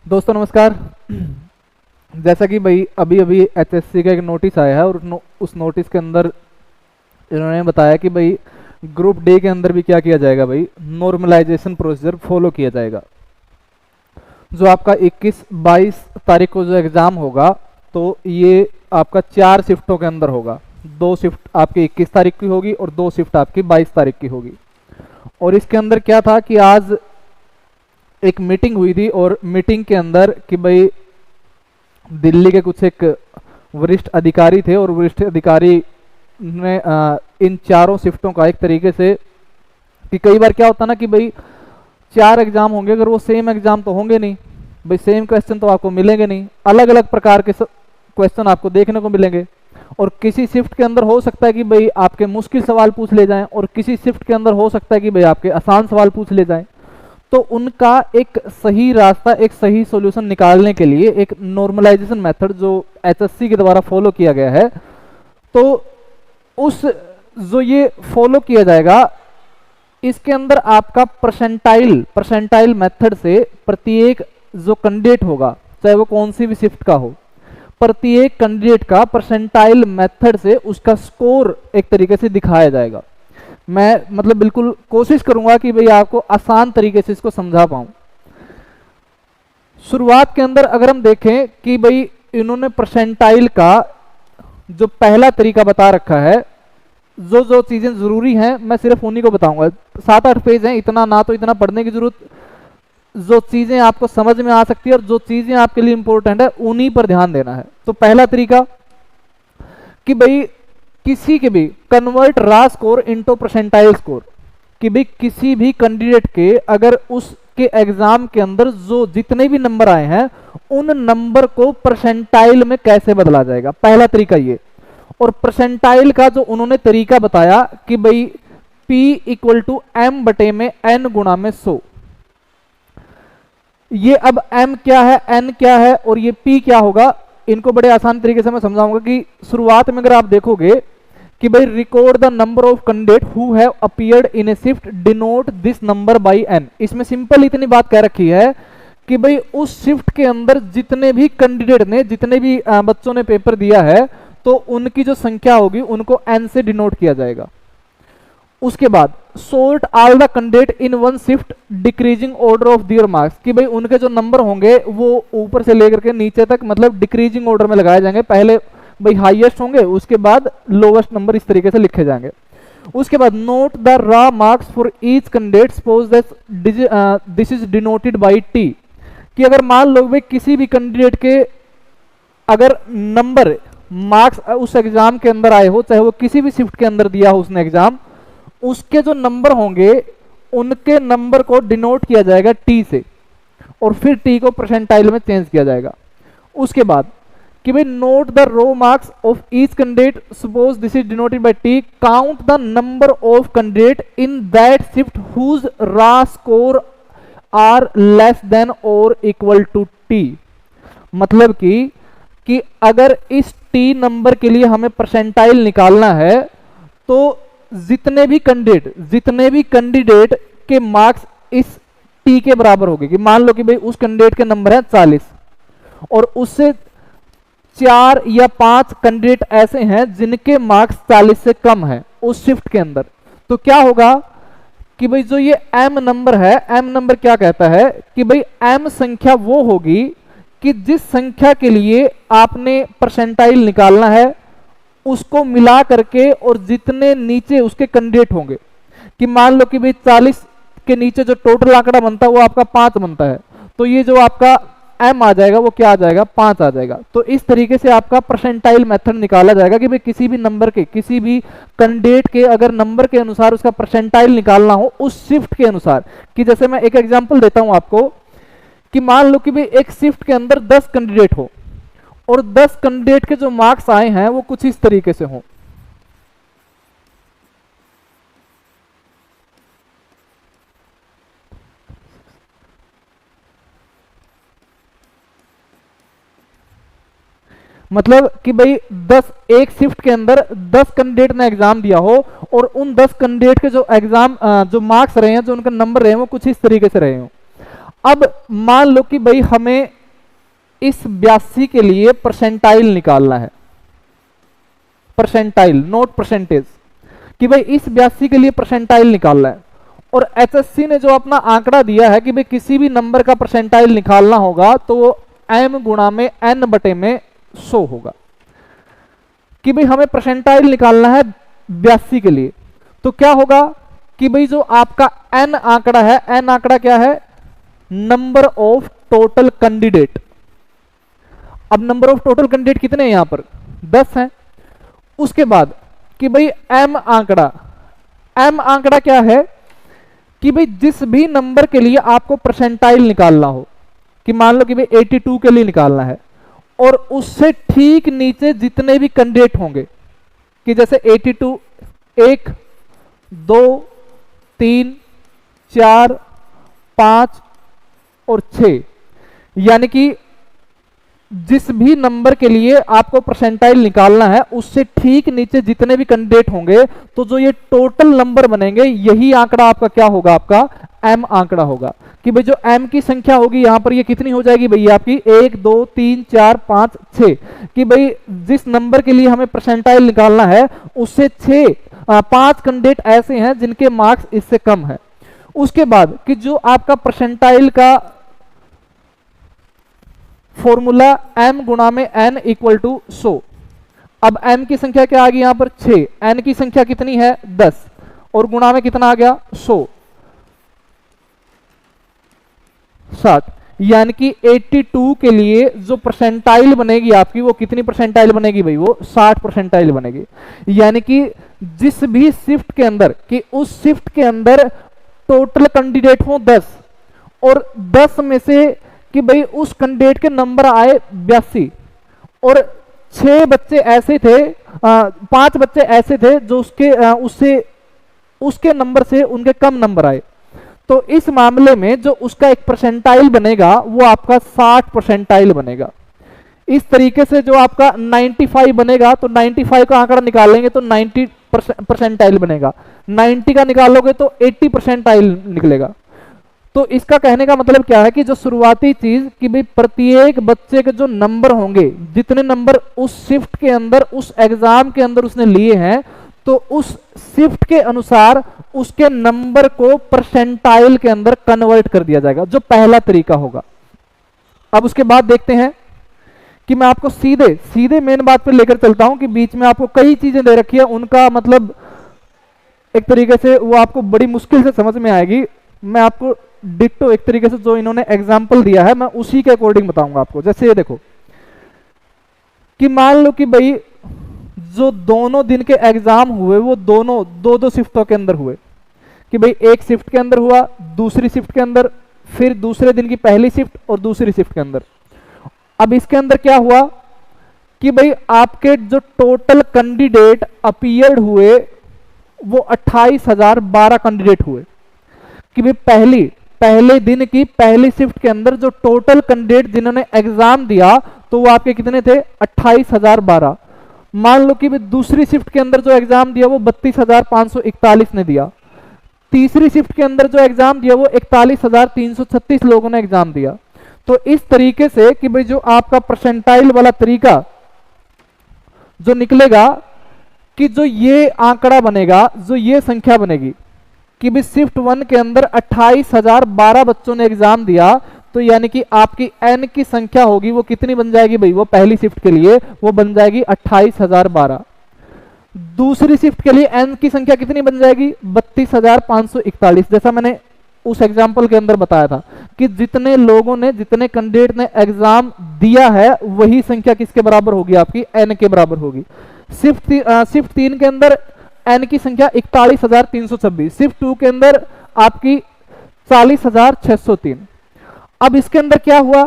दोस्तों नमस्कार। जैसा कि भाई अभी अभी एचएससी का एक नोटिस आया है और उस नोटिस के अंदर इन्होंने बताया कि भाई ग्रुप डी के अंदर भी क्या किया जाएगा, भाई नॉर्मलाइजेशन प्रोसीजर फॉलो किया जाएगा। जो आपका 21-22 तारीख को जो एग्ज़ाम होगा तो ये आपका 4 शिफ्टों के अंदर होगा। 2 शिफ्ट आपकी 21 तारीख की होगी और 2 शिफ्ट आपकी 22 तारीख की होगी। और इसके अंदर क्या था कि आज एक मीटिंग हुई थी और मीटिंग के अंदर कि भाई दिल्ली के कुछ एक वरिष्ठ अधिकारी थे और वरिष्ठ अधिकारी ने इन चारों शिफ्टों का एक तरीके से कि कई बार क्या होता ना कि भाई 4 एग्जाम होंगे, अगर वो सेम एग्जाम तो होंगे नहीं भाई, सेम क्वेश्चन तो आपको मिलेंगे नहीं, अलग अलग प्रकार के क्वेश्चन आपको देखने को मिलेंगे। और किसी शिफ्ट के अंदर हो सकता है कि भाई आपके मुश्किल सवाल पूछ ले जाएं और किसी शिफ्ट के अंदर हो सकता है कि भाई आपके आसान सवाल पूछ ले जाएं। तो उनका एक सही रास्ता, एक सही सॉल्यूशन निकालने के लिए एक नॉर्मलाइजेशन मेथड जो एचएससी के द्वारा फॉलो किया गया है, तो उस जो ये फॉलो किया जाएगा इसके अंदर आपका परसेंटाइल मेथड से प्रत्येक जो कैंडिडेट होगा, चाहे वो कौन सी भी शिफ्ट का हो, प्रत्येक कैंडिडेट का परसेंटाइल मेथड से उसका स्कोर एक तरीके से दिखाया जाएगा। मैं मतलब बिल्कुल कोशिश करूंगा कि भाई आपको आसान तरीके से इसको समझा पाऊं। शुरुआत के अंदर अगर हम देखें कि भाई इन्होंने परसेंटाइल का जो पहला तरीका बता रखा है, जो जो चीजें जरूरी हैं मैं सिर्फ उन्हीं को बताऊंगा। 7-8 पेज हैं, इतना ना तो इतना पढ़ने की जरूरत, जो चीजें आपको समझ में आ सकती है और जो चीजें आपके लिए इंपॉर्टेंट है उन्हीं पर ध्यान देना है। तो पहला तरीका कि भाई किसी के भी convert raw score into percentile score, कि भाई किसी भी कैंडिडेट के अगर उसके एग्जाम के अंदर जो जितने भी नंबर आए हैं उन नंबर को परसेंटाइल में कैसे बदला जाएगा, पहला तरीका ये। और परसेंटाइल का जो उन्होंने तरीका बताया कि भाई P = m/n × 100। ये अब m क्या है, n क्या है और ये P क्या होगा, इनको बड़े आसान तरीके से मैं समझाऊंगा। कि शुरुआत में अगर आप देखोगे कि भाई record the number of candidate who have appeared in A shift, denote this number by n। इसमें सिंपल इतनी बात कह रखी है कि भाई उस शिफ्ट के अंदर जितने भी कैंडिडेट ने, जितने भी बच्चों ने पेपर दिया है, तो उनकी जो संख्या होगी उनको n से डिनोट किया जाएगा। उसके बाद sort all the candidate in one shift decreasing order of their marks, कि भाई उनके जो नंबर होंगे वो ऊपर से लेकर के नीचे तक मतलब डिक्रीजिंग ऑर्डर में लगाए जाएंगे। पहले भाई हाईएस्ट होंगे, उसके बाद लोवेस्ट नंबर, इस तरीके से लिखे जाएंगे। उसके बाद note the raw marks for each candidate, suppose that this is denoted by T, कि अगर मान लो भाई किसी भी कैंडिडेट के अगर नंबर मार्क्स उस एग्जाम के अंदर आए हो, चाहे वो किसी भी शिफ्ट के अंदर दिया हो उसने एग्जाम, उसके जो नंबर होंगे उनके नंबर को डिनोट किया जाएगा टी से और फिर टी को परसेंटाइल में चेंज किया जाएगा। उसके बाद कि भाई note the row marks of each candidate, suppose this is denoted by T, count the number of candidate in that shift whose raw score are less than और इक्वल टू टी। मतलब कि अगर इस टी नंबर के लिए हमें percentile निकालना है तो जितने भी कैंडिडेट के मार्क्स इस टी के बराबर होंगे। कि मान लो कि भाई उस कैंडिडेट के नंबर है 40 और उससे 4 या 5 कैंडिडेट ऐसे हैं जिनके मार्क्स 40 से कम है उस शिफ्ट के अंदर, तो क्या होगा कि भाई जो ये m नंबर है, m नंबर क्या कहता है कि भाई m संख्या वो होगी कि जिस संख्या के लिए आपने परसेंटाइल निकालना है उसको मिला करके और जितने नीचे उसके कैंडिडेट होंगे, कि मान लो कि भाई 40 के नीचे जो टोटल आंकड़ा बनता है वो आपका 5 बनता है, तो ये जो आपका m आ जाएगा वो क्या आ जाएगा, 5 आ जाएगा। तो इस तरीके से आपका परसेंटाइल मेथड निकाला जाएगा कि भाई किसी भी नंबर के, किसी भी कैंडिडेट के अगर नंबर के अनुसार उसका परसेंटाइल निकालना हो उस शिफ्ट के अनुसार। कि जैसे मैं एक एग्जांपल देता हूं आपको कि मान लो कि भाई एक शिफ्ट के अंदर 10 कैंडिडेट हो और 10 कैंडिडेट के जो मार्क्स आए हैं वो कुछ इस तरीके से हों। मतलब कि भाई 10 एक शिफ्ट के अंदर 10 कैंडिडेट ने एग्जाम दिया हो और उन 10 कैंडिडेट के जो एग्जाम जो मार्क्स रहे हैं, जो उनका नंबर रहे हैं वो कुछ इस तरीके से रहे हो। अब मान लो कि भाई हमें इस 82 के लिए परसेंटाइल निकालना है, परसेंटाइल नोट परसेंटेज, कि भाई इस 82 के लिए परसेंटाइल निकालना है। और एचएससी ने जो अपना आंकड़ा दिया है कि भाई किसी भी नंबर का परसेंटाइल निकालना होगा तो वो m गुणा में n बटे में 100 होगा, कि भाई हमें परसेंटाइल निकालना है 82 के लिए। तो क्या होगा कि भाई जो आपका n आंकड़ा है, n आंकड़ा क्या है, नंबर ऑफ टोटल कैंडिडेट। अब नंबर ऑफ टोटल कैंडिडेट कितने हैं यहां पर, 10 हैं। उसके बाद कि भाई m आंकड़ा, m आंकड़ा क्या है कि भाई जिस भी नंबर के लिए आपको परसेंटाइल निकालना हो, कि मान लो कि भाई 82 के लिए निकालना है, और उससे ठीक नीचे जितने भी कैंडिडेट होंगे, कि जैसे 82 1 2 3 4 5 और 6, यानी कि जिस भी नंबर के लिए आपको परसेंटाइल निकालना है उससे ठीक नीचे जितने भी कैंडिडेट होंगे, तो जो ये टोटल नंबर बनेंगे यही आंकड़ा आपका क्या होगा, आपका m आंकड़ा होगा। कि भाई जो m की संख्या होगी यहां पर ये कितनी हो जाएगी भैया आपकी 1 2 3 4 5 6, कि भाई जिस नंबर के लिए हमें परसेंटाइल निकालना है उससे 5 कैंडिडेट ऐसे हैं जिनके मार्क्स इससे कम है। उसके बाद कि जो आपका परसेंटाइल का फॉर्मूला m गुणा में n इक्वल टू 100। अब m की संख्या क्या आ गई यहां पर 6, n की संख्या कितनी है 10, और गुणा में कितना आ गया 100, 60, यानी कि 82 के लिए जो परसेंटाइल बनेगी आपकी वो कितनी परसेंटाइल बनेगी भाई, वो 60 परसेंटाइल बनेगी। यानी कि जिस भी शिफ्ट के अंदर, कि उस शिफ्ट के अंदर टोटल कैंडिडेट हो 10, और 10 में से कि भाई उस कैंडिडेट के नंबर आए 82, और 6 बच्चे ऐसे थे, 5 बच्चे ऐसे थे जो उसके नंबर से उनके कम नंबर आए, तो इस मामले में जो उसका एक परसेंटाइल बनेगा वो आपका 60 परसेंटाइल बनेगा। इस तरीके से जो आपका 95 बनेगा, तो 95 का आंकड़ा निकालेंगे तो 90 परसेंटाइल बनेगा, 90 का निकालोगे तो 80 परसेंटाइल निकलेगा। तो इसका कहने का मतलब क्या है कि जो शुरुआती चीज कि भाई प्रत्येक बच्चे के जो नंबर होंगे, जितने नंबर उस शिफ्ट के अंदर, उस एग्जाम के अंदर उसने लिए हैं, तो उस शिफ्ट के अनुसार उसके नंबर को परसेंटाइल के अंदर कन्वर्ट कर दिया जाएगा, जो पहला तरीका होगा। अब उसके बाद देखते हैं कि मैं आपको सीधे सीधे मेन बात पर लेकर चलता हूं कि बीच में आपको कई चीजें दे रखी है, उनका मतलब एक तरीके से वो आपको बड़ी मुश्किल से समझ में आएगी। मैं आपको डिट्टो एक तरीके से जो इन्होंने एग्जाम्पल दिया है मैं उसी के अकॉर्डिंग बताऊंगा आपको। जैसे ये देखो कि मान लो कि भाई जो दोनों दिन के एग्जाम हुए वो दोनों दो शिफ्टों के अंदर हुए, कि भाई एक शिफ्ट के अंदर हुआ, दूसरी शिफ्ट के अंदर, फिर दूसरे दिन की पहली शिफ्ट और दूसरी शिफ्ट के अंदर। अब इसके अंदर क्या हुआ कि भाई आपके जो टोटल कैंडिडेट अपीयर्ड हुए वो 28,012 कैंडिडेट हुए, कि भाई पहले दिन की पहली शिफ्ट के अंदर जो टोटल कैंडिडेट जिन्होंने एग्जाम दिया तो वो आपके कितने थे 28,012। मान लो कि भाई दूसरी शिफ्ट के अंदर जो एग्जाम दिया वो 32,541 ने दिया, तीसरी शिफ्ट के अंदर जो एग्जाम दिया वो 41,336 लोगों ने एग्जाम दिया। तो इस तरीके से कि भाई जो आपका परसेंटाइल वाला तरीका जो निकलेगा, कि जो ये आंकड़ा बनेगा, जो ये संख्या बनेगी कि भाई शिफ्ट 1 के अंदर 28,012 बच्चों ने एग्जाम दिया, तो यानी कि आपकी n की संख्या होगी वो कितनी बन जाएगी भाई, वो पहली शिफ्ट के लिए वो बन जाएगी 28,012। दूसरी शिफ्ट के लिए n की संख्या कितनी बन जाएगी 32,541, जैसा मैंने उस एग्जाम्पल के अंदर बताया था कि जितने लोगों ने, जितने कैंडिडेट ने एग्जाम दिया है वही संख्या किसके बराबर होगी, आपकी n के बराबर होगी। शिफ्ट 3 के अंदर n की संख्या 41,326, शिफ्ट 2 के अंदर आपकी 40,603। अब इसके अंदर क्या हुआ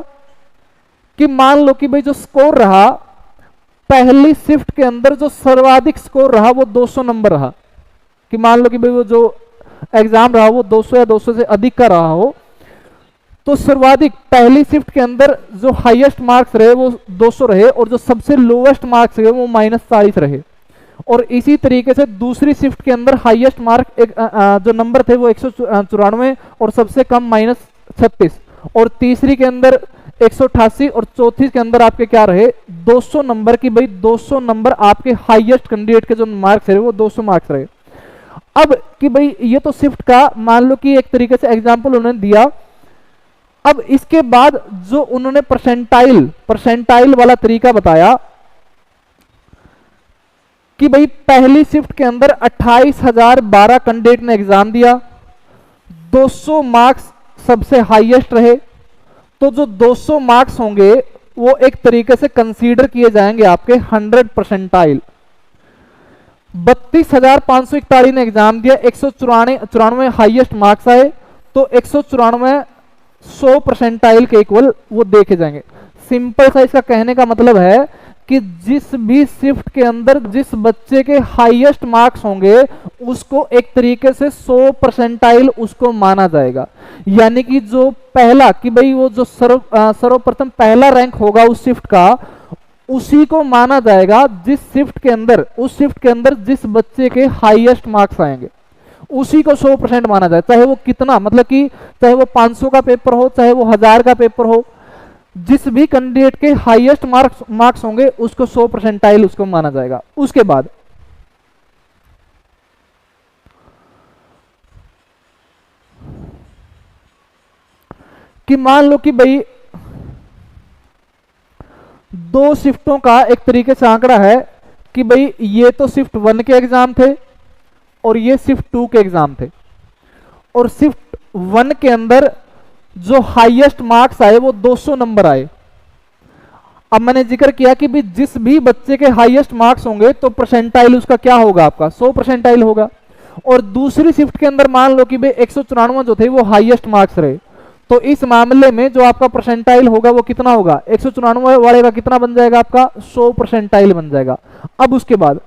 कि मान लो कि भाई जो स्कोर रहा पहली शिफ्ट के अंदर, जो सर्वाधिक स्कोर रहा वो 200 नंबर रहा, कि मान लो कि भाई वो जो एग्जाम रहा वो 200 या 200 से अधिक का रहा हो, तो सर्वाधिक पहली शिफ्ट के अंदर जो हाईएस्ट मार्क्स रहे वो 200 रहे, और जो सबसे लोवेस्ट मार्क्स रहे वो -40 रहे। और इसी तरीके से दूसरी शिफ्ट के अंदर हाईएस्ट मार्क जो नंबर थे वो 194 और सबसे कम -36, और तीसरी के अंदर 188 और चौथी के अंदर आपके क्या रहे 200 नंबर की। भाई 200 नंबर आपके हाईएस्ट कैंडिडेट के जो मार्क्स रहे वो 200 मार्क्स रहे। अब कि भाई ये तो शिफ्ट का मान लो कि एक तरीके से एग्जांपल उन्होंने दिया। अब इसके बाद जो उन्होंने परसेंटाइल वाला तरीका बताया कि भाई पहली शिफ्ट के अंदर 28,012 कैंडिडेट ने एग्जाम दिया, 200 मार्क्स सबसे हाईएस्ट रहे, तो जो 200 मार्क्स होंगे वो एक तरीके से कंसीडर किए जाएंगे आपके 100 परसेंटाइल। 32,541 ने एग्जाम दिया, 194 हाईएस्ट मार्क्स आए, तो 194 100 परसेंटाइल के इक्वल वो देखे जाएंगे। सिंपल सा इसका कहने का मतलब है कि जिस भी शिफ्ट के अंदर जिस बच्चे के हाईएस्ट मार्क्स होंगे उसको एक तरीके से 100 परसेंटाइल उसको माना जाएगा। यानी कि जो पहला कि भाई वो जो सर्वप्रथम पहला रैंक होगा उस शिफ्ट का, उसी को माना जाएगा जिस शिफ्ट के अंदर उस शिफ्ट के अंदर जिस बच्चे के हाईएस्ट मार्क्स आएंगे उसी को 100% माना जाए। चाहे वो कितना मतलब कि चाहे वो 500 का पेपर हो, चाहे वो 1000 का पेपर हो, जिस भी कैंडिडेट के हाईएस्ट मार्क्स होंगे उसको 100 परसेंटाइल उसको माना जाएगा। उसके बाद कि मान लो कि भाई दो शिफ्टों का एक तरीके से आंकड़ा है कि भाई ये तो शिफ्ट 1 के एग्जाम थे और ये शिफ्ट 2 के एग्जाम थे, और शिफ्ट 1 के अंदर जो हाईएस्ट मार्क्स आए वो 200 नंबर आए। अब मैंने जिक्र किया कि भी जिस भी बच्चे के हाईएस्ट मार्क्स होंगे तो परसेंटाइल उसका क्या होगा आपका 100 परसेंटाइल होगा। और दूसरी शिफ्ट के अंदर मान लो कि भाई 194 जो थे वो हाईएस्ट मार्क्स रहे, तो इस मामले में जो आपका परसेंटाइल होगा वो कितना होगा 194 वाले का कितना बन जाएगा आपका 100 परसेंटाइल बन जाएगा। अब उसके बाद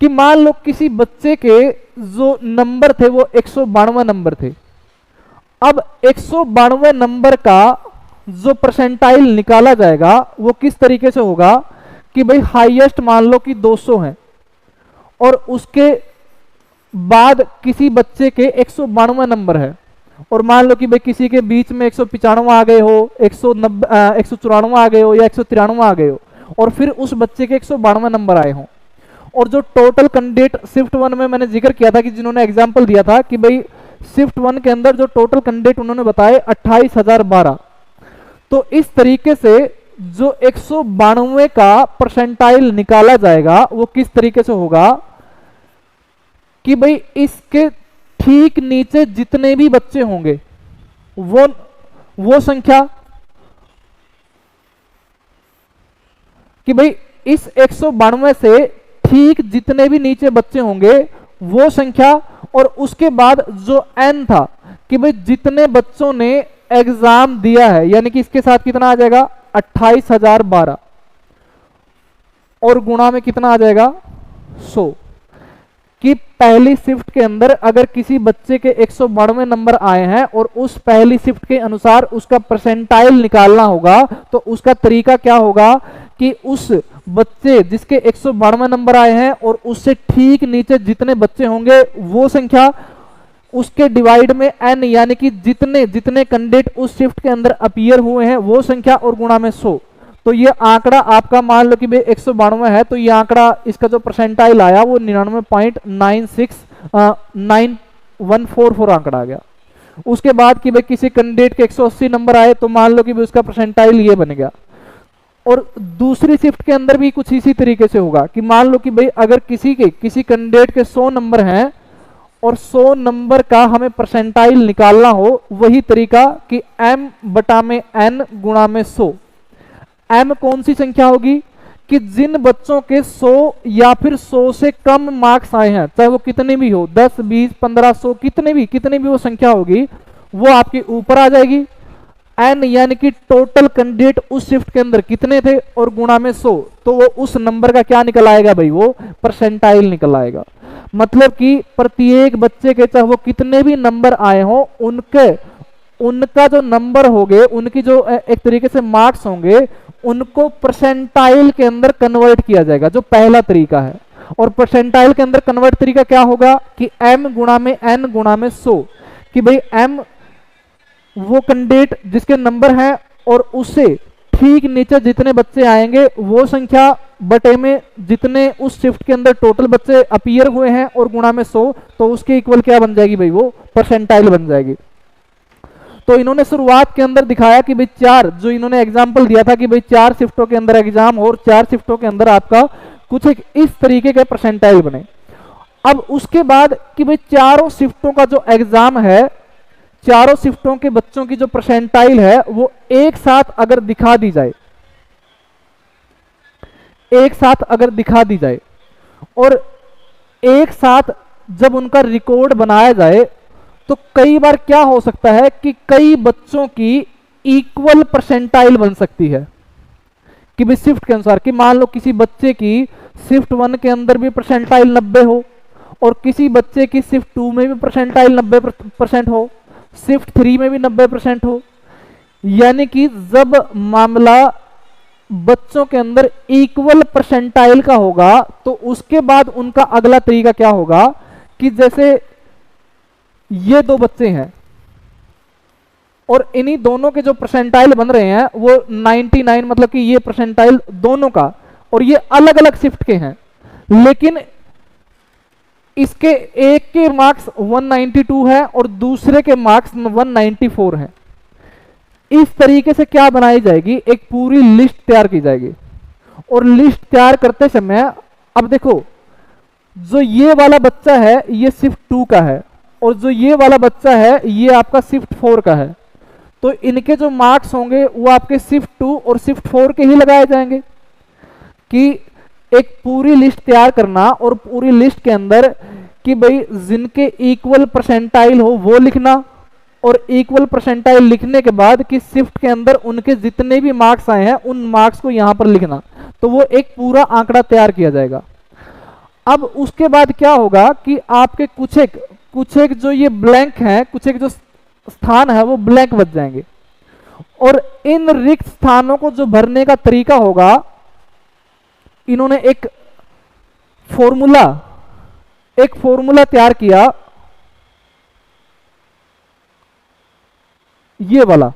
कि मान लो किसी बच्चे के जो नंबर थे वो 192 नंबर थे। अब 192 नंबर का जो परसेंटाइल निकाला जाएगा वो किस तरीके से होगा कि भाई हाईएस्ट मान लो कि 200 है और उसके बाद किसी बच्चे के 192 नंबर है, और मान लो कि भाई किसी के बीच में 195 आ गए हो, 194 आ गए हो या 193 आ गए हो, और फिर उस बच्चे के 192 नंबर आए हों। और जो टोटल कैंडिडेट शिफ्ट 1 में मैंने जिक्र किया था कि जिन्होंने एग्जाम्पल दिया था कि भाई शिफ्ट 1 के अंदर जो टोटल कैंडिडेट उन्होंने बताए 28,012, तो इस तरीके से जो 192 का परसेंटाइल निकाला जाएगा वो किस तरीके से होगा कि भाई इसके ठीक नीचे जितने भी बच्चे होंगे वो संख्या कि भाई इस 192 से ठीक जितने भी नीचे बच्चे होंगे वो संख्या, और उसके बाद जो n था कि भाई जितने बच्चों ने एग्जाम दिया है, यानी कि इसके साथ कितना आ जाएगा 28,012 और गुणा में कितना आ जाएगा 100। कि पहली शिफ्ट के अंदर अगर किसी बच्चे के 192 नंबर आए हैं और उस पहली शिफ्ट के अनुसार उसका परसेंटाइल निकालना होगा, तो उसका तरीका क्या होगा कि उस बच्चे जिसके 192 नंबर आए हैं और उससे ठीक नीचे जितने बच्चे होंगे वो संख्या, उसके डिवाइड में n, यानी कि जितने जितने कैंडिडेट उस शिफ्ट के अंदर अपीयर हुए हैं वो संख्या, और गुणा में 100। तो ये आंकड़ा आपका मान लो कि भाई 192 है, तो ये आंकड़ा इसका जो परसेंटाइल आया वो 99.96944 आंकड़ा आ गया। उसके बाद कि भाई किसी कैंडिडेट के 180 नंबर आए, तो मान लो कि भाई उसका परसेंटाइल ये बन गया। और दूसरी शिफ्ट के अंदर भी कुछ इसी तरीके से होगा कि मान लो कि भाई अगर किसी कैंडिडेट के 100 नंबर हैं और 100 नंबर का हमें परसेंटाइल निकालना हो, वही तरीका कि m/n गुणा में 100। m कौन सी संख्या होगी कि जिन बच्चों के 100 या फिर 100 से कम मार्क्स आए हैं, चाहे वो कितने भी हो 10, 20, 15, 100 कितने भी वो संख्या होगी, वो आपके ऊपर आ जाएगी। n यानी कि टोटल कैंडिडेट उस शिफ्ट के अंदर कितने थे और गुणा में 100, तो वो उस नंबर का क्या निकल आएगा भाई, वो परसेंटाइल निकल आएगा। मतलब कि प्रत्येक बच्चे के चाहे वो कितने भी नंबर आए हों, उनका जो नंबर होंगे, उनकी जो एक तरीके से मार्क्स होंगे, उनको परसेंटाइल के अंदर कन्वर्ट किया जाएगा, जो पहला तरीका है। और परसेंटाइल के अंदर कन्वर्ट तरीका क्या होगा कि m गुणा में n गुणा में 100, कि भाई m वो कैंडिडेट जिसके नंबर हैं और उससे ठीक नीचे जितने बच्चे आएंगे वो संख्या बटे में जितने उस शिफ्ट के अंदर टोटल बच्चे अपीयर हुए हैं और गुणा में 100, तो उसके इक्वल क्या बन जाएगी भाई, वो परसेंटाइल बन जाएगी। तो इन्होंने शुरुआत के अंदर दिखाया कि भाई 4, जो इन्होंने एग्जाम्पल दिया था कि भाई 4 शिफ्टों के अंदर एग्जाम हो और 4 शिफ्टों के अंदर आपका कुछ एक इस तरीके के परसेंटाइल बने। अब उसके बाद कि भाई चारों शिफ्टों का जो एग्जाम है, चारों शिफ्टों के बच्चों की जो परसेंटाइल है वो एक साथ अगर दिखा दी जाए, एक साथ अगर दिखा दी जाए और एक साथ जब उनका रिकॉर्ड बनाया जाए, तो कई बार क्या हो सकता है कि कई बच्चों की इक्वल परसेंटाइल बन सकती है कि भाई शिफ्ट के अनुसार, कि मान लो किसी बच्चे की शिफ्ट 1 के अंदर भी परसेंटाइल 90 हो और किसी बच्चे की शिफ्ट 2 में भी परसेंटाइल 90% हो, शिफ्ट 3 में भी 90% हो। यानी कि जब मामला बच्चों के अंदर इक्वल परसेंटाइल का होगा तो उसके बाद उनका अगला तरीका क्या होगा कि जैसे ये 2 बच्चे हैं और इन्हीं दोनों के जो परसेंटाइल बन रहे हैं वो 99, मतलब कि ये परसेंटाइल दोनों का, और ये अलग अलग शिफ्ट के हैं, लेकिन इसके एक के मार्क्स 192 है और दूसरे के मार्क्स 194 हैं। इस तरीके से क्या बनाई जाएगी, एक पूरी लिस्ट तैयार की जाएगी। और लिस्ट तैयार करते समय अब देखो, जो ये वाला बच्चा है ये शिफ्ट 2 का है और जो ये वाला बच्चा है ये आपका शिफ्ट 4 का है, तो इनके जो मार्क्स होंगे वो आपके शिफ्ट 2 और शिफ्ट 4 के ही लगाए जाएंगे। कि एक पूरी लिस्ट तैयार करना और पूरी लिस्ट के अंदर कि भाई जिनके इक्वल परसेंटाइल हो वो लिखना, और इक्वल परसेंटाइल लिखने के बाद कि शिफ्ट के अंदर उनके जितने भी मार्क्स आए हैं उन मार्क्स को यहां पर लिखना, तो वो एक पूरा आंकड़ा तैयार किया जाएगा। अब उसके बाद क्या होगा कि आपके कुछ एक जो ये ब्लैंक हैं, कुछ एक जो स्थान है वो ब्लैंक बच जाएंगे, और इन रिक्त स्थानों को जो भरने का तरीका होगा, इन्होंने एक फॉर्मूला तैयार किया, ये वाला,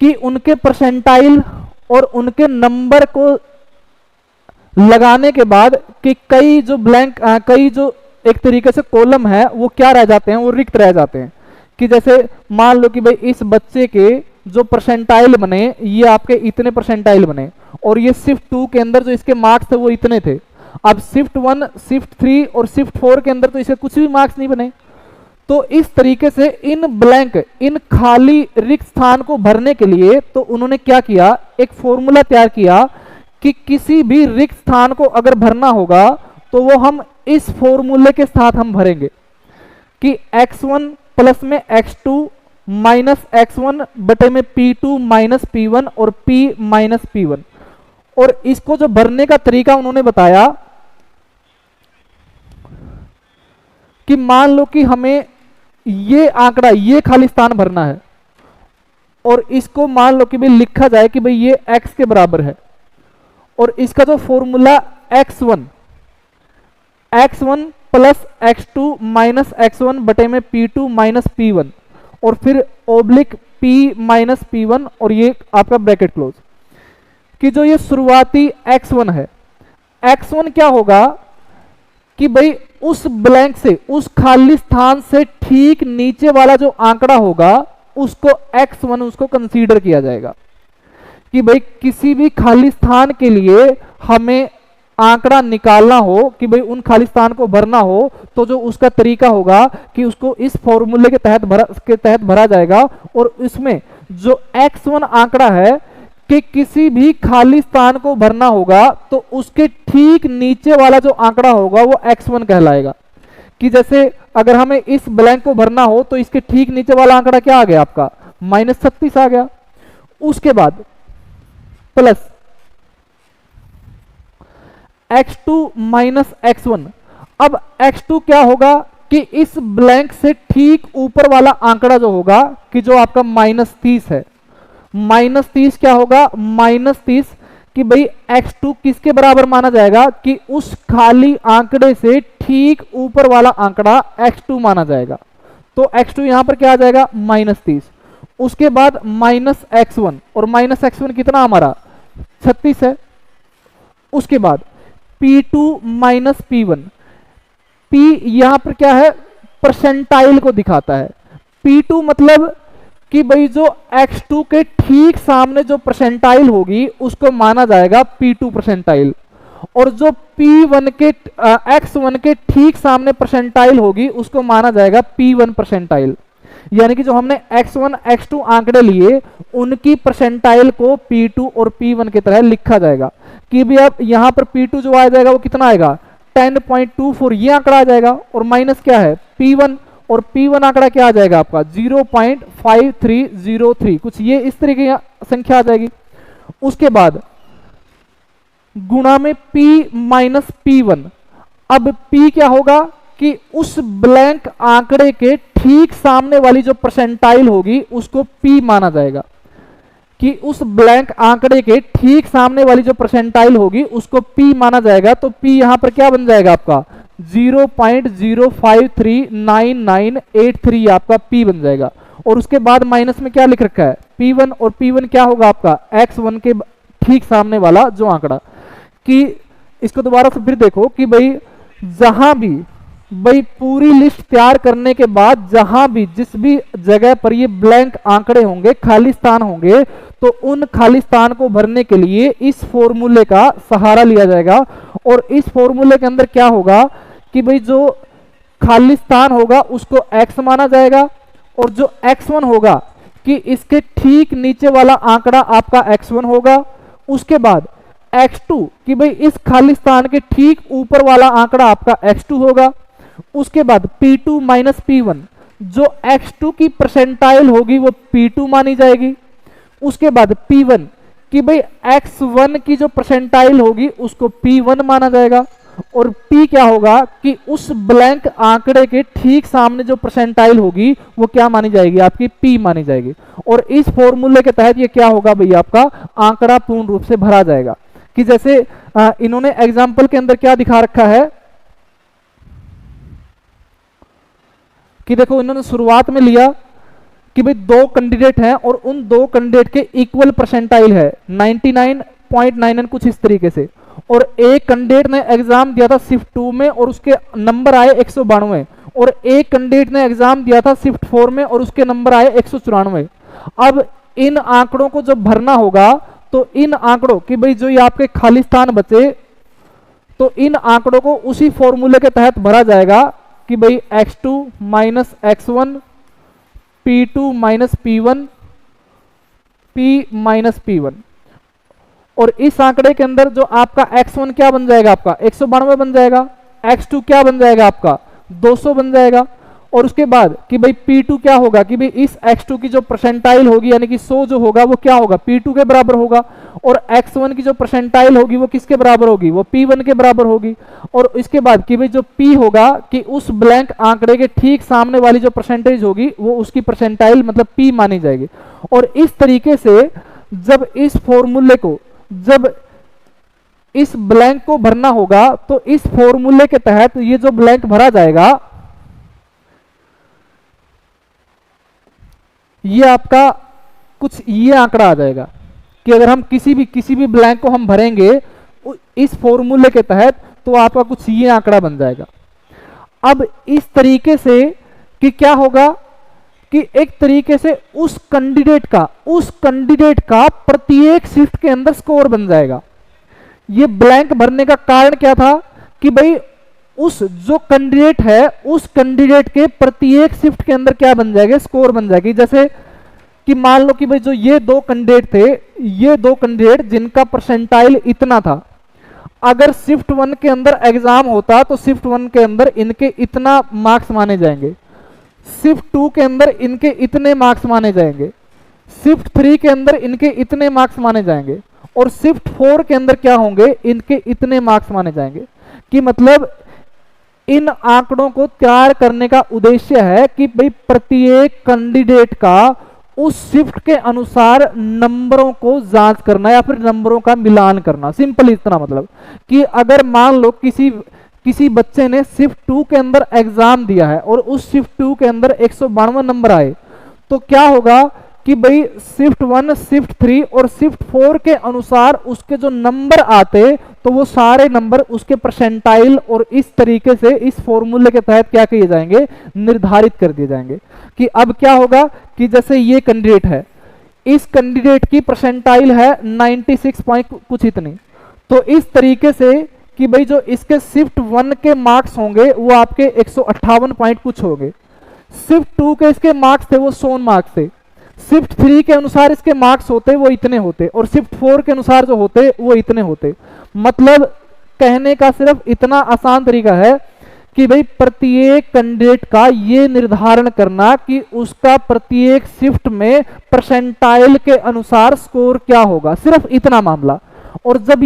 कि उनके परसेंटाइल और उनके नंबर को लगाने के बाद कि कई जो एक तरीके से कॉलम है वो क्या रह जाते हैं, वो रिक्त रह जाते हैं। कि जैसे मान लो कि भाई इस बच्चे के जो परसेंटाइल बने ये आपके इतने परसेंटाइल बने और ये शिफ्ट 2 के अंदर जो इसके मार्क्स थे वो इतने थे। अब शिफ्ट 1, शिफ्ट 3 और शिफ्ट 4 के अंदर तो इसके कुछ भी मार्क्स नहीं बने। तो इस तरीके से इन खाली रिक्त स्थान को भरने के लिए तो उन्होंने क्या किया, एक फॉर्मूला तैयार किया कि किसी भी रिक्त स्थान को अगर भरना होगा तो वो हम इस फॉर्मूले के साथ हम भरेंगे कि x1 प्लस में x2 माइनस x1 बटे में p2 माइनस p1 और p माइनस p1। और इसको जो भरने का तरीका उन्होंने बताया कि मान लो कि हमें ये आंकड़ा, ये खाली स्थान भरना है और इसको मान लो कि भाई लिखा जाए कि भाई ये x के बराबर है, और इसका जो formula x1 plus x2 minus x1 बटे में p2 माइनस p1 और फिर ओब्लिक p माइनस p1 और ये आपका ब्रैकेट क्लोज, कि जो ये शुरुआती x1 है, x1 क्या होगा कि भाई उस ब्लैंक से, उस खाली स्थान से ठीक नीचे वाला जो आंकड़ा होगा उसको x1 उसको कंसीडर किया जाएगा। कि भाई किसी भी खाली स्थान के लिए हमें आंकड़ा निकालना हो कि भाई उन खाली स्थान को भरना हो तो जो उसका तरीका होगा कि उसको इस फॉर्मूले के तहत भरा जाएगा, और इसमें जो x1 आंकड़ा है कि किसी भी खाली स्थान को भरना होगा तो उसके ठीक नीचे वाला जो आंकड़ा होगा वो x1 कहलाएगा। कि जैसे अगर हमें इस ब्लैंक को भरना हो तो इसके ठीक नीचे वाला आंकड़ा क्या आ गया आपका, -36 आ गया। उसके बाद प्लस x2 माइनस x1। अब x2 क्या होगा कि इस ब्लैंक से ठीक ऊपर वाला आंकड़ा जो होगा कि जो आपका -30 है, -30 क्या होगा, -30 कि भाई x2 किसके बराबर माना जाएगा कि उस खाली आंकड़े से ठीक ऊपर वाला आंकड़ा x2 माना जाएगा। तो x2 यहां पर क्या आ जाएगा -30। उसके बाद -x1, और -x1 कितना हमारा 36 है। उसके बाद P2 P1, P यहां पर क्या है, परसेंटाइल को दिखाता है। P2 मतलब कि भाई जो x2 के ठीक सामने जो परसेंटाइल होगी उसको माना जाएगा P2 परसेंटाइल, और जो P1 के x1 के ठीक सामने परसेंटाइल होगी उसको माना जाएगा P1 परसेंटाइल। यानी कि जो हमने x1 x2 आंकड़े लिए उनकी परसेंटाइल को P2 और P1 की तरह लिखा जाएगा कि भी अब यहां पर P2 जो आ जाएगा वो कितना आएगा 10.24, ये आंकड़ा आ जाएगा, और माइनस क्या है P1, और P1 आंकड़ा क्या आ जाएगा आपका 0.5303, कुछ ये इस तरीके की संख्या आ जाएगी। उसके बाद गुणा में P माइनस P1, अब P क्या होगा कि उस ब्लैंक आंकड़े के ठीक सामने वाली जो परसेंटाइल होगी उसको P माना जाएगा, कि उस ब्लैंक आंकड़े के ठीक सामने वाली जो परसेंटाइल होगी उसको P माना जाएगा। तो P यहां पर क्या बन जाएगा आपका 0.0539983 आपका P बन जाएगा। और उसके बाद माइनस में क्या लिख रखा है P1, और P1 क्या होगा आपका x1 के ठीक सामने वाला जो आंकड़ा। कि इसको दोबारा से फिर देखो कि भाई जहां भी भाई पूरी लिस्ट तैयार करने के बाद जहां भी जिस भी जगह पर ये ब्लैंक आंकड़े होंगे, खाली स्थान होंगे, तो उन खाली स्थान को भरने के लिए इस फॉर्मूले का सहारा लिया जाएगा। और इस फॉर्मूले के अंदर क्या होगा कि भाई जो खाली स्थान होगा उसको x माना जाएगा, और जो x1 होगा कि इसके ठीक नीचे वाला आंकड़ा आपका x1 होगा। उसके बाद x2 कि भाई इस खाली स्थान के ठीक ऊपर वाला आंकड़ा आपका x2 होगा। उसके बाद P2 माइनस P1, जो x2 की परसेंटाइल होगी वो P2 मानी जाएगी। उसके बाद P1 कि भाई x1 की जो परसेंटाइल होगी उसको P1 माना जाएगा। और P क्या होगा कि उस ब्लैंक आंकड़े के ठीक सामने जो परसेंटाइल होगी वो क्या मानी जाएगी आपकी P मानी जाएगी। और इस फॉर्मूले के तहत ये क्या होगा भैया आपका आंकड़ा पूर्ण रूप से भरा जाएगा। कि जैसे इन्होंने एग्जाम्पल के अंदर क्या दिखा रखा है कि देखो इन्होंने शुरुआत में लिया कि भाई दो कैंडिडेट हैं और उन दो कैंडिडेट के इक्वल परसेंटाइल है 99.99 कुछ इस तरीके से, और एक कैंडिडेट ने एग्जाम दिया था शिफ्ट 2 में और उसके नंबर आए 192, और एक कैंडिडेट ने एग्जाम दिया था शिफ्ट 4 में और उसके नंबर आए 194। अब इन आंकड़ों को जब भरना होगा तो इन आंकड़ों की भाई जो ये आपके खाली स्थान बचे तो इन आंकड़ों को उसी फॉर्मूले के तहत भरा जाएगा कि भाई x2 minus x1, P2 minus P1, P minus P1। और इस आंकड़े के अंदर जो आपका x1 क्या बन जाएगा आपका 192 बन जाएगा, x2 क्या बन जाएगा आपका 200 बन जाएगा। और उसके बाद कि भाई P2 क्या होगा कि भाई इस x2 की जो परसेंटाइल होगी यानी कि 100 जो होगा वो क्या होगा P2 के बराबर होगा, और x1 की जो परसेंटाइल होगी वो किसके बराबर होगी वो P1 के बराबर होगी। और इसके बाद कि भाई जो P होगा कि उस ब्लैंक आंकड़े के ठीक सामने वाली जो परसेंटेज होगी वो उसकी परसेंटाइल मतलब P मानी जाएगी। और इस तरीके से जब इस फॉर्मूले को जब इस ब्लैंक को भरना होगा तो इस फॉर्मूले के तहत ये जो ब्लैंक भरा जाएगा ये आपका कुछ ये आंकड़ा आ जाएगा कि अगर हम किसी भी ब्लैंक को हम भरेंगे इस फॉर्मूले के तहत तो आपका कुछ ये आंकड़ा बन जाएगा। अब इस तरीके से कि क्या होगा कि एक तरीके से उस कैंडिडेट का प्रत्येक शिफ्ट के अंदर स्कोर बन जाएगा। ये ब्लैंक भरने का कारण क्या था कि भाई उस जो कैंडिडेट है उस कैंडिडेट के प्रत्येक शिफ्ट के अंदर क्या बन जाएगा स्कोर बन जाएगी। जैसे कि मान लो कि भाई जो ये दो कैंडिडेट थे, ये दो कैंडिडेट जिनका परसेंटाइल इतना था, अगर शिफ्ट 1 के अंदर एग्जाम होता तो शिफ्ट 1 के अंदर इनके इतना मार्क्स माने जाएंगे, शिफ्ट 2 के अंदर इनके इतने मार्क्स माने जाएंगे, शिफ्ट 3 के अंदर इनके इतने मार्क्स माने जाएंगे, और शिफ्ट 4 के अंदर क्या होंगे इनके इतने मार्क्स माने जाएंगे। कि मतलब इन आंकड़ों को तैयार करने का उद्देश्य है कि भाई प्रत्येक कैंडिडेट का उस शिफ्ट के अनुसार नंबरों को जांच करना या फिर नंबरों का मिलान करना। सिंपल इतना मतलब कि अगर मान लो किसी बच्चे ने शिफ्ट 2 के अंदर एग्जाम दिया है और उस शिफ्ट 2 के अंदर 152 नंबर आए, तो क्या होगा कि भाई शिफ्ट 1, शिफ्ट 3 और शिफ्ट 4 के अनुसार उसके जो नंबर आते तो वो सारे नंबर उसके परसेंटाइल और इस तरीके से इस फॉर्मूले के तहत क्या किए जाएंगे, निर्धारित कर दिए जाएंगे। कि अब क्या होगा कि जैसे ये कैंडिडेट है, इस कैंडिडेट की परसेंटाइल है 96 पॉइंट कुछ इतनी, तो इस तरीके से कि भाई जो इसके शिफ्ट 1 के मार्क्स होंगे वो आपके 158 पॉइंट कुछ होंगे, शिफ्ट 2 के इसके मार्क्स थे वो 100 मार्क्स थे, शिफ्ट 3 के अनुसार इसके मार्क्स होते वो इतने होते और शिफ्ट 4 के अनुसार जो होते वो इतने होते। मतलब कहने का सिर्फ इतना आसान तरीका है कि भाई प्रत्येक कैंडिडेट का ये निर्धारण करना कि उसका प्रत्येक शिफ्ट में परसेंटाइल के अनुसार स्कोर क्या होगा, सिर्फ इतना मामला। और जब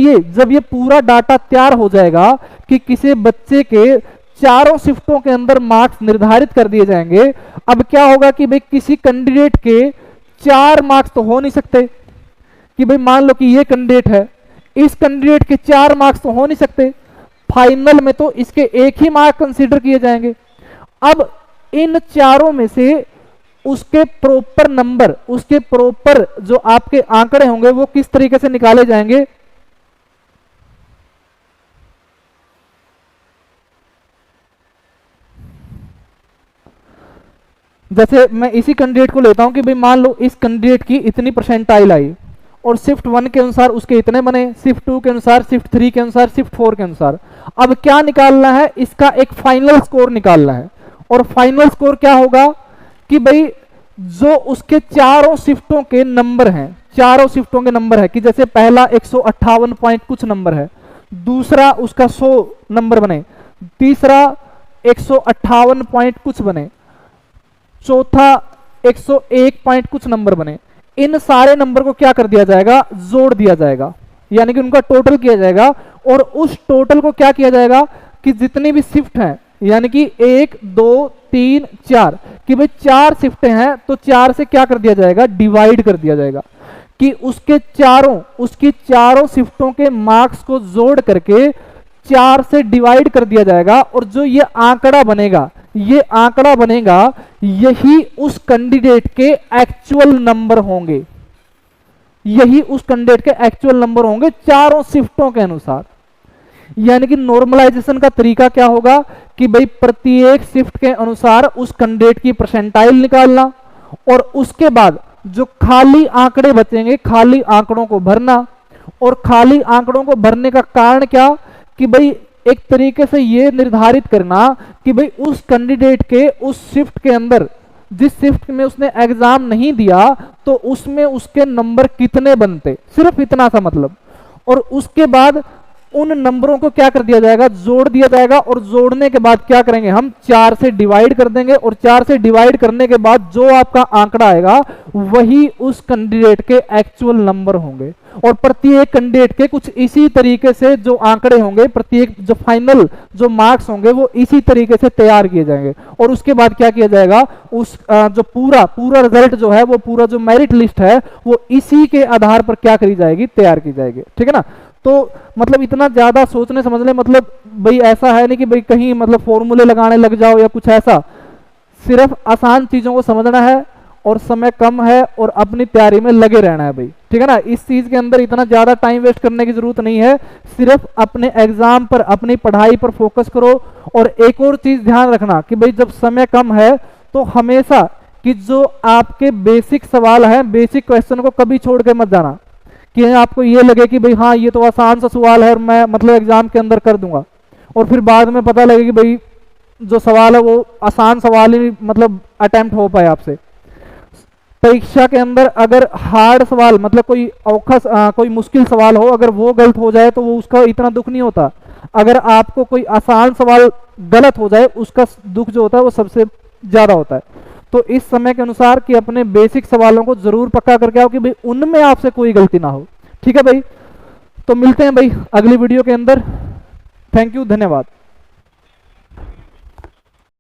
ये पूरा डाटा तैयार हो जाएगा कि किसी बच्चे के चारों शिफ्टों के अंदर मार्क्स निर्धारित कर दिए जाएंगे, अब क्या होगा कि भाई किसी कैंडिडेट के 4 मार्क्स तो हो नहीं सकते, कि भाई मान लो कि ये कैंडिडेट है, इस कैंडिडेट के 4 मार्क्स तो हो नहीं सकते, फाइनल में तो इसके एक ही मार्क कंसीडर किए जाएंगे। अब इन चारों में से उसके प्रॉपर नंबर, उसके प्रॉपर जो आपके आंकड़े होंगे वो किस तरीके से निकाले जाएंगे, जैसे मैं इसी कैंडिडेट को लेता हूं कि भाई मान लो इस कैंडिडेट की इतनी परसेंटाइल आई और शिफ्ट 1 के अनुसार उसके इतने बने, शिफ्ट 2 के अनुसार, शिफ्ट 3 के अनुसार, शिफ्ट 4 के अनुसार। अब क्या निकालना है, इसका एक फाइनल स्कोर निकालना है। और फाइनल स्कोर क्या होगा कि भाई जो उसके चारों शिफ्टों के नंबर हैं, चारों शिफ्टों के नंबर है कि जैसे पहला 158 पॉइंट कुछ नंबर है, दूसरा उसका 100 नंबर बने, तीसरा 158 पॉइंट कुछ बने, चौथा 101 पॉइंट कुछ नंबर बने। इन सारे नंबर को क्या कर दिया जाएगा, जोड़ दिया जाएगा, यानी कि उनका टोटल किया जाएगा। और उस टोटल को क्या किया जाएगा कि जितनी भी शिफ्ट हैं, यानी कि 1 2 3 4 कि भाई 4 शिफ्टें हैं तो 4 से क्या कर दिया जाएगा, डिवाइड कर दिया जाएगा कि उसकी चारों शिफ्टों के मार्क्स को जोड़ करके 4 से डिवाइड कर दिया जाएगा। और जो ये आंकड़ा बनेगा, यही उस कैंडिडेट के एक्चुअल नंबर होंगे, यही उस कैंडिडेट के एक्चुअल नंबर होंगे चारों शिफ्टों के अनुसार। यानी कि नॉर्मलाइजेशन का तरीका क्या होगा कि भाई प्रत्येक शिफ्ट के अनुसार उस कैंडिडेट की परसेंटाइल निकालना और उसके बाद जो खाली आंकड़े बचेंगे, खाली आंकड़ों को भरना। और खाली आंकड़ों को भरने का कारण क्या कि भाई एक तरीके से ये निर्धारित करना कि भाई उस कैंडिडेट के उस शिफ्ट के अंदर, जिस शिफ्ट में उसने एग्जाम नहीं दिया तो उसमें उसके नंबर कितने बनते, सिर्फ इतना सा मतलब। और उसके बाद उन नंबरों को क्या कर दिया जाएगा, जोड़ दिया जाएगा। और जोड़ने के बाद क्या करेंगे, हम 4 से डिवाइड कर देंगे और 4 से डिवाइड करने के बाद जो आपका आंकड़ा आएगा वही उस कैंडिडेट के एक्चुअल नंबर होंगे। और प्रत्येक कैंडिडेट के कुछ इसी तरीके से जो आंकड़े होंगे, प्रत्येक जो फाइनल जो मार्क्स होंगे वो इसी तरीके से तैयार किए जाएंगे। और उसके बाद क्या किया जाएगा, उस जो पूरा रिजल्ट जो है, वो पूरा जो मेरिट लिस्ट है वो इसी के आधार पर क्या करी जाएगी, तैयार की जाएगी। ठीक है ना। तो मतलब इतना ज्यादा सोचने समझने, मतलब भाई ऐसा है नहीं कि भाई कहीं मतलब फॉर्मूले लगाने लग जाओ या कुछ ऐसा, सिर्फ आसान चीजों को समझना है और समय कम है और अपनी तैयारी में लगे रहना है भाई। ठीक है ना। इस चीज के अंदर इतना ज्यादा टाइम वेस्ट करने की जरूरत नहीं है, सिर्फ अपने एग्जाम पर, अपनी पढ़ाई पर फोकस करो। और एक और चीज ध्यान रखना कि भाई जब समय कम है तो हमेशा कि जो आपके बेसिक सवाल हैं, बेसिक क्वेश्चन को कभी छोड़ के मत जाना कि आपको ये लगे कि भाई हाँ ये तो आसान सा सवाल है और मैं मतलब एग्जाम के अंदर कर दूंगा, और फिर बाद में पता लगे कि भाई जो सवाल है वो आसान सवाल ही मतलब अटेम्प्ट हो पाए आपसे। परीक्षा के अंदर अगर हार्ड सवाल, मतलब कोई मुश्किल सवाल हो, अगर वो गलत हो जाए तो वो उसका इतना दुख नहीं होता। अगर आपको कोई आसान सवाल गलत हो जाए उसका दुख जो होता है वो सबसे ज्यादा होता है। तो इस समय के अनुसार कि अपने बेसिक सवालों को जरूर पक्का करके आओ कि भाई उनमें आपसे कोई गलती ना हो। ठीक है भाई। तो मिलते हैं भाई अगली वीडियो के अंदर। थैंक यू, धन्यवाद।